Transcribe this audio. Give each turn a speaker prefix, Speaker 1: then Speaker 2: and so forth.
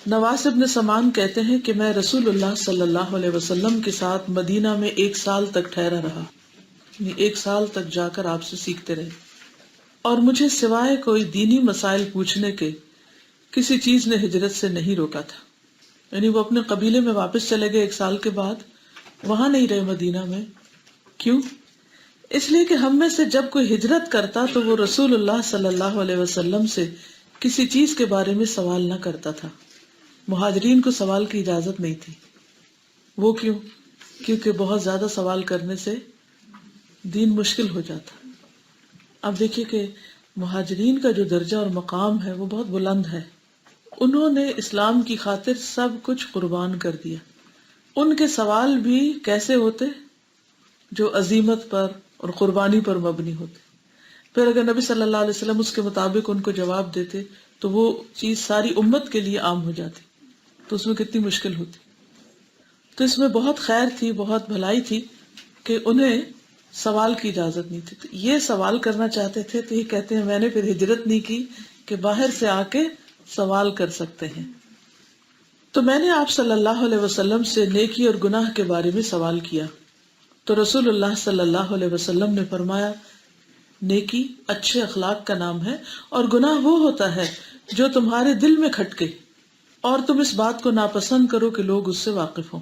Speaker 1: نواس ابن سمان کہتے ہیں کہ میں رسول اللہ صلی اللہ علیہ وسلم کے ساتھ مدینہ میں 1 سال تک ٹھہرا رہا، یعنی 1 سال تک جا کر آپ سے سیکھتے رہے، اور مجھے سوائے کوئی دینی مسائل پوچھنے کے کسی چیز نے ہجرت سے نہیں روکا تھا۔ یعنی وہ اپنے قبیلے میں واپس چلے گئے 1 سال کے بعد، وہاں نہیں رہے مدینہ میں۔ کیوں؟ اس لیے کہ ہم میں سے جب کوئی ہجرت کرتا تو وہ رسول اللہ صلی اللہ علیہ وسلم سے کسی چیز کے بارے میں سوال نہ کرتا تھا۔ مہاجرین کو سوال کی اجازت نہیں تھی۔ وہ کیوں؟ کیونکہ بہت زیادہ سوال کرنے سے دین مشکل ہو جاتا۔ اب دیکھیے کہ مہاجرین کا جو درجہ اور مقام ہے وہ بہت بلند ہے۔ انہوں نے اسلام کی خاطر سب کچھ قربان کر دیا۔ ان کے سوال بھی کیسے ہوتے؟ جو عزیمت پر اور قربانی پر مبنی ہوتے۔ پھر اگر نبی صلی اللہ علیہ وسلم اس کے مطابق ان کو جواب دیتے تو وہ چیز ساری امت کے لیے عام ہو جاتی، تو اس میں کتنی مشکل ہوتی۔ تو اس میں بہت خیر تھی، بہت بھلائی تھی کہ انہیں سوال کی اجازت نہیں تھی۔ تو یہ سوال کرنا چاہتے تھے تو یہ کہتے ہیں میں نے پھر ہجرت نہیں کی کہ باہر سے آ کے سوال کر سکتے ہیں۔ تو میں نے آپ صلی اللہ علیہ وسلم سے نیکی اور گناہ کے بارے میں سوال کیا، تو رسول اللہ صلی اللہ علیہ وسلم نے فرمایا نیکی اچھے اخلاق کا نام ہے، اور گناہ وہ ہوتا ہے جو تمہارے دل میں کھٹکے اور تم اس بات کو ناپسند کرو کہ لوگ اس سے واقف ہوں۔